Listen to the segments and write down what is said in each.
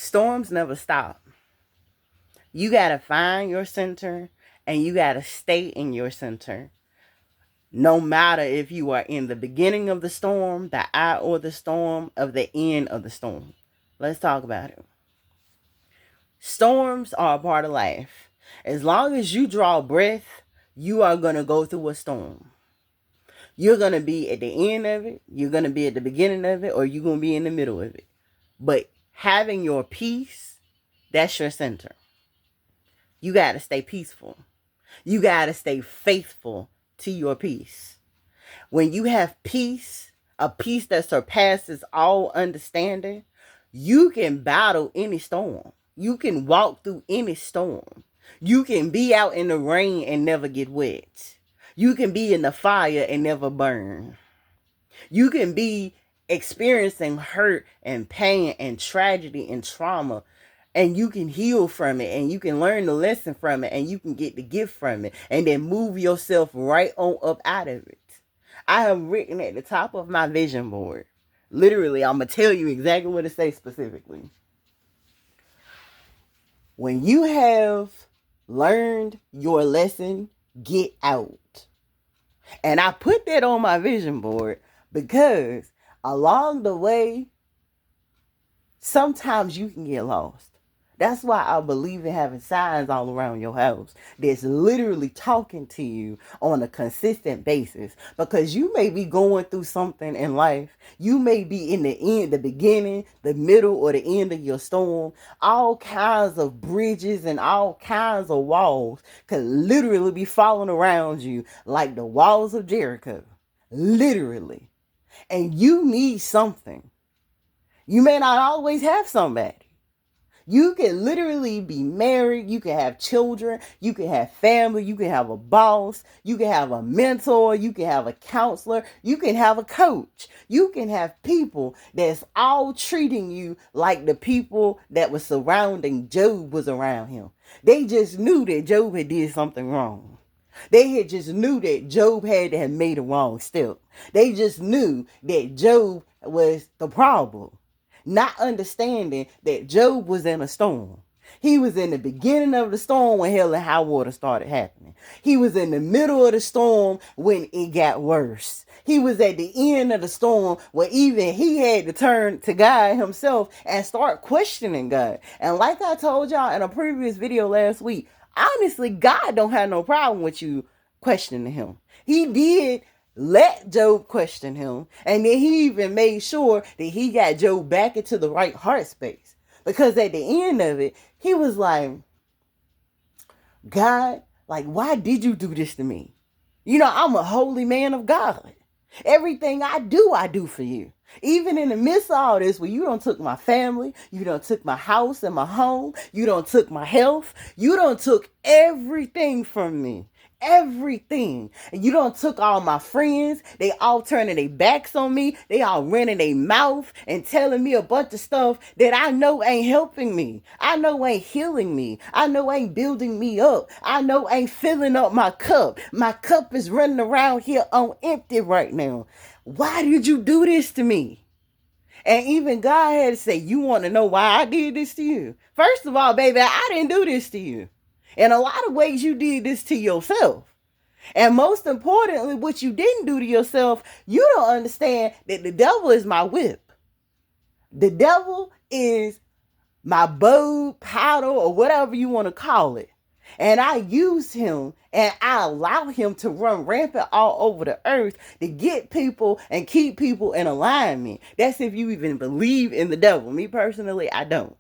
Storms never stop. You got to find your center and you got to stay in your center. No matter if you are in the beginning of the storm, the eye or the storm, of the end of the storm. Let's talk about it. Storms are a part of life. As long as you draw breath, you are going to go through a storm. You're going to be at the end of it, you're going to be at the beginning of it, or you're going to be in the middle of it. But having your peace, that's your center. You got to stay peaceful. You got to stay faithful to your peace. When you have peace, a peace that surpasses all understanding, you can battle any storm. You can walk through any storm. You can be out in the rain and never get wet. You can be in the fire and never burn. You can be experiencing hurt and pain and tragedy and trauma, and you can heal from it, and you can learn the lesson from it, and you can get the gift from it, and then move yourself right on up out of it. I have written at the top of my vision board. Literally, I'm going to tell you exactly what it says specifically. When you have learned your lesson, get out. And I put that on my vision board because along the way, sometimes you can get lost. That's why I believe in having signs all around your house that's literally talking to you on a consistent basis. Because you may be going through something in life. You may be in the end, the beginning, the middle, or the end of your storm. All kinds of bridges and all kinds of walls could literally be falling around you like the walls of Jericho. Literally. And you need something. You may not always have somebody. You can literally be married, you can have children, you can have family, you can have a boss, you can have a mentor, you can have a counselor, you can have a coach. You can have people that's all treating you like the people that was surrounding Job was around him. They just knew that Job had did something wrong. They had just knew that Job had to have made a wrong step. They just knew that Job was the problem. Not understanding that Job was in a storm. He was in the beginning of the storm when hell and high water started happening. He was in the middle of the storm when it got worse. He was at the end of the storm where even he had to turn to God himself and start questioning God. And like I told y'all in a previous video last week, honestly, God don't have no problem with you questioning him. He did let Job question him, and then he even made sure that he got Job back into the right heart space. Because at the end of it, he was like, God, like, why did you do this to me? You know, I'm a holy man of God. Everything I do for you. Even in the midst of all this, where you don't took my family, you don't took my house and my home, you don't took my health, you don't took everything from me. Everything. And you don't took all my friends. They all turning their backs on me. They all running their mouth and telling me a bunch of stuff that I know ain't helping me. I know ain't healing me. I know ain't building me up. I know ain't filling up my cup. My cup is running around here on empty right now. Why did you do this to me? And even God had to say, you want to know why I did this to you? First of all, baby, I didn't do this to you. In a lot of ways, you did this to yourself. And most importantly, what you didn't do to yourself, you don't understand that the devil is my whip. The devil is my bow, powder, or whatever you want to call it. And I use him and I allow him to run rampant all over the earth to get people and keep people in alignment. That's if you even believe in the devil. Me personally, I don't.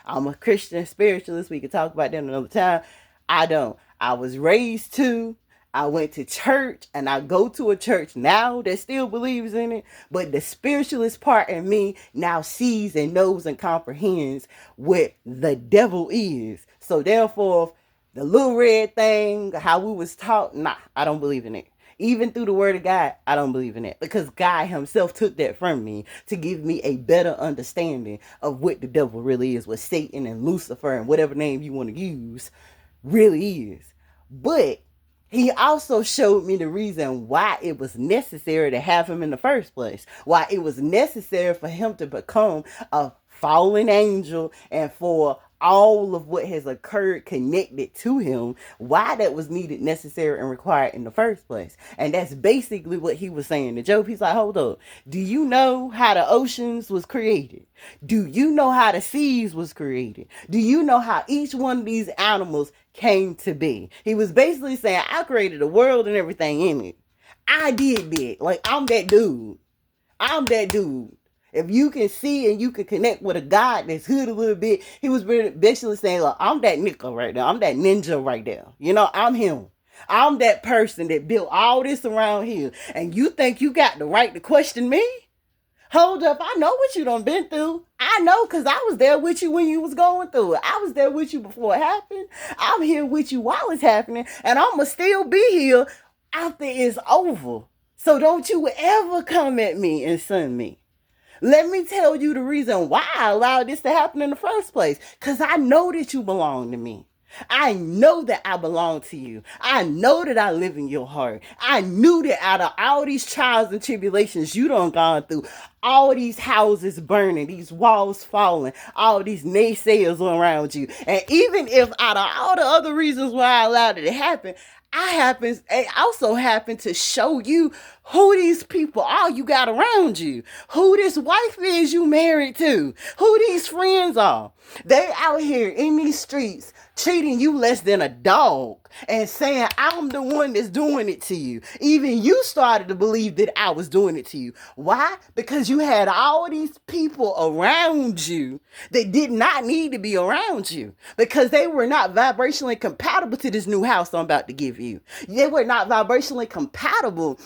I'm a Christian spiritualist. We can talk about that another time. I don't. I was raised to. I went to church and I go to a church now that still believes in it. But the spiritualist part in me now sees and knows and comprehends what the devil is. So therefore, the little red thing, how we was taught, nah, I don't believe in it. Even through the word of God, I don't believe in it. Because God himself took that from me to give me a better understanding of what the devil really is, what Satan and Lucifer and whatever name you want to use really is. But he also showed me the reason why it was necessary to have him in the first place. Why it was necessary for him to become a fallen angel and for all of what has occurred connected to him, why that was needed, necessary, and required in the first place. And that's basically what he was saying to Job. He's like, hold up, do you know how the oceans was created? Do you know how the seas was created? Do you know how each one of these animals came to be? He was basically saying, I created the world and everything in it. I did that. Like, I'm that dude. I'm that dude. If you can see and you can connect with a God that's hood a little bit, he was basically saying, look, I'm that nigga right there. I'm that ninja right there. You know, I'm him. I'm that person that built all this around here. And you think you got the right to question me? Hold up, I know what you done been through. I know, because I was there with you when you was going through it. I was there with you before it happened. I'm here with you while it's happening. And I'm going to still be here after it's over. So don't you ever come at me and sun me. Let me tell you the reason why I allowed this to happen in the first place. Because I know that you belong to me. I know that I belong to you. I know that I live in your heart. I knew that out of all these trials and tribulations you done gone through, all these houses burning, these walls falling, all these naysayers around you. And even if out of all the other reasons why I allowed it to happen, I also happen to show you who these people are you got around you, who this wife is you married to, who these friends are. They out here in these streets treating you less than a dog and saying I'm the one that's doing it to you. Even you started to believe that I was doing it to you. Why? Because you had all these people around you that did not need to be around you because they were not vibrationally compatible to this new house I'm about to give you. They were not vibrationally compatible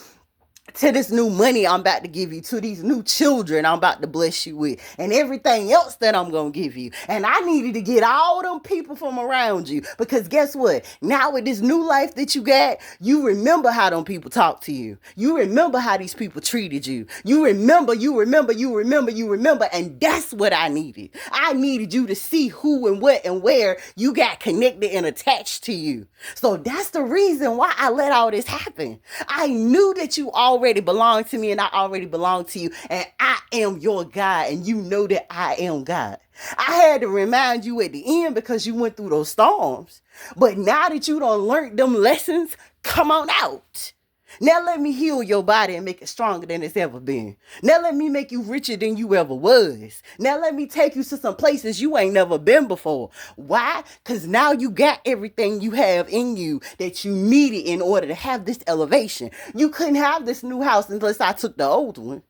to this new money I'm about to give you, to these new children I'm about to bless you with, and everything else that I'm going to give you. And I needed to get all them people from around you because guess what? Now with this new life that you got, you remember how them people talk to you. You remember how these people treated you. You remember, and that's what I needed. I needed you to see who and what and where you got connected and attached to you. So that's the reason why I let all this happen. I knew that you already belonged to me and I already belong to you, and I am your God, and you know that I am God. I had to remind you at the end because you went through those storms. But now that you done learned them lessons, come on out. Now let me heal your body and make it stronger than it's ever been. Now let me make you richer than you ever was. Now let me take you to some places you ain't never been before. Why? Because now you got everything you have in you that you needed in order to have this elevation. You couldn't have this new house unless I took the old one.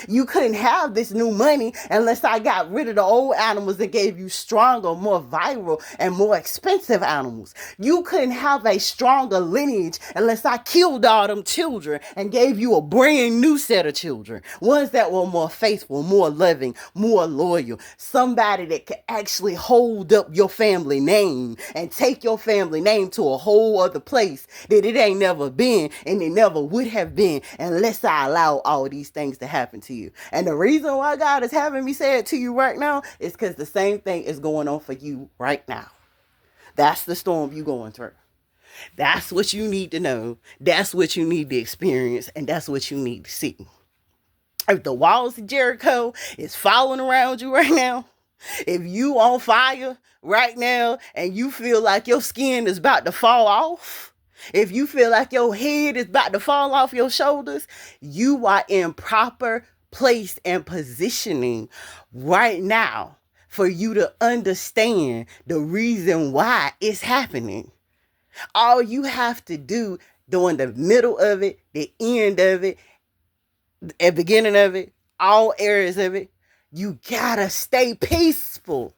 You couldn't have this new money unless I got rid of the old animals that gave you stronger, more viral, and more expensive animals. You couldn't have a stronger lineage unless I killed all them children and gave you a brand new set of children. Ones that were more faithful, more loving, more loyal. Somebody that could actually hold up your family name and take your family name to a whole other place that it ain't never been and it never would have been unless I allow all these things to happen to you. And the reason why God is having me say it to you right now is because the same thing is going on for you right now. That's the storm you're going through. That's what you need to know. That's what you need to experience. And that's what you need to see. If the walls of Jericho is falling around you right now, if you on fire right now and you feel like your skin is about to fall off, if you feel like your head is about to fall off your shoulders, you are in proper place and positioning right now for you to understand the reason why it's happening. All you have to do during the middle of it, the end of it, the beginning of it, all areas of it, you gotta stay peaceful.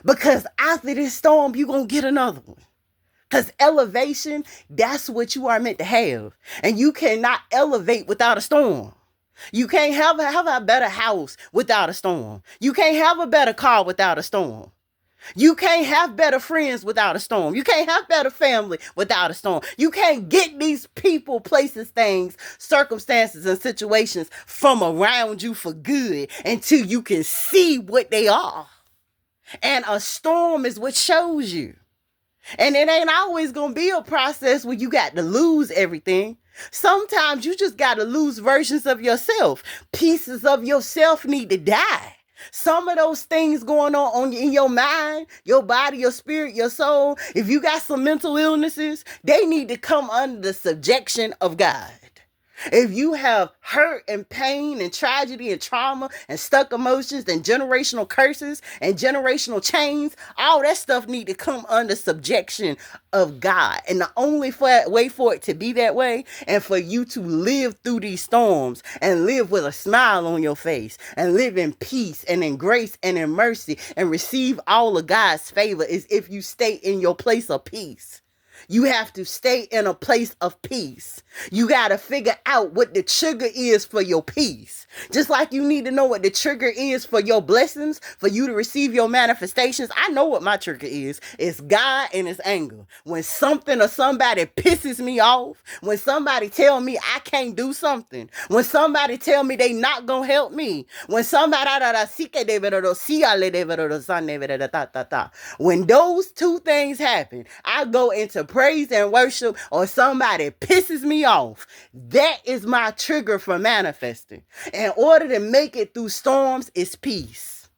Because after this storm, you're gonna get another one. Because elevation, that's what you are meant to have. And you cannot elevate without a storm. You can't have a better house without a storm. You can't have a better car without a storm. You can't have better friends without a storm. You can't have better family without a storm. You can't get these people, places, things, circumstances, and situations from around you for good until you can see what they are. And a storm is what shows you. And it ain't always going to be a process where you got to lose everything. Sometimes you just got to lose versions of yourself. Pieces of yourself need to die. Some of those things going on in your mind, your body, your spirit, your soul, if you got some mental illnesses, they need to come under the subjection of God. If you have hurt and pain and tragedy and trauma and stuck emotions and generational curses and generational chains, all that stuff need to come under subjection of God. And the only way for it to be that way and for you to live through these storms and live with a smile on your face and live in peace and in grace and in mercy and receive all of God's favor is if you stay in your place of peace. You have to stay in a place of peace. You got to figure out what the trigger is for your peace. Just like you need to know what the trigger is for your blessings, for you to receive your manifestations. I know what my trigger is. It's God and it's anger. When something or somebody pisses me off, when somebody tell me I can't do something, when somebody tell me they not going to help me, when somebody, when those two things happen, I go into praise and worship, or somebody pisses me off. That is my trigger for manifesting. In order to make it through storms, is peace.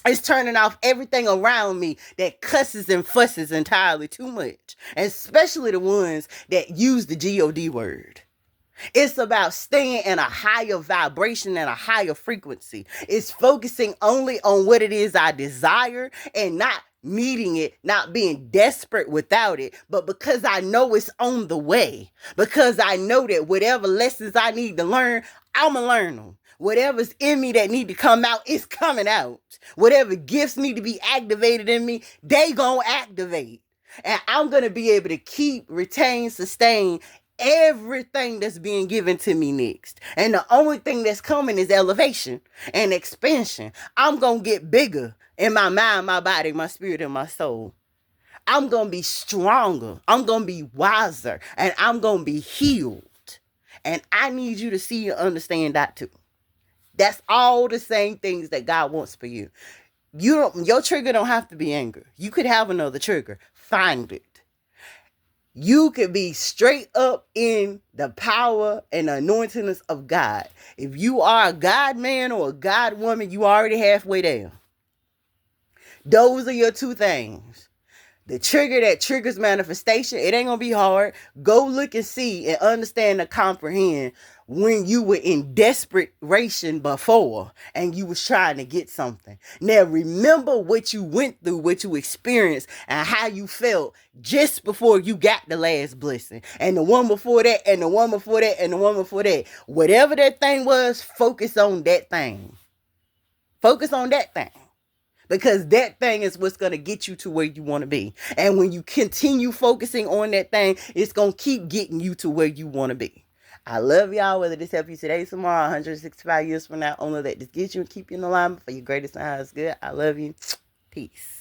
It's turning off everything around me that cusses and fusses entirely too much, and especially the ones that use the God word. It's about staying in a higher vibration and a higher frequency. It's focusing only on what it is I desire and not needing it, not being desperate without it, but because I know it's on the way, because I know that whatever lessons I need to learn, I'm going to learn them. Whatever's in me that need to come out, it's coming out. Whatever gifts need to be activated in me, they going to activate. And I'm going to be able to keep, retain, sustain everything that's being given to me next. And the only thing that's coming is elevation and expansion. I'm going to get bigger in my mind, my body, my spirit, and my soul. I'm going to be stronger. I'm going to be wiser. And I'm going to be healed. And I need you to see and understand that too. That's all the same things that God wants for you. Your trigger don't have to be anger. You could have another trigger. Find it. You could be straight up in the power and the anointings of God. If you are a God man or a God woman, you already halfway there. Those are your two things. The trigger that triggers manifestation, it ain't going to be hard. Go look and see and understand and comprehend when you were in desperation before and you was trying to get something. Now remember what you went through, what you experienced, and how you felt just before you got the last blessing. And the one before that, and the one before that, and the one before that. Whatever that thing was, focus on that thing. Focus on that thing. Because that thing is what's going to get you to where you want to be. And when you continue focusing on that thing, it's going to keep getting you to where you want to be. I love y'all, whether this help you today, tomorrow, 165 years from now. Only that this gets you and keep you in alignment for your greatest and highest good. I love you. Peace.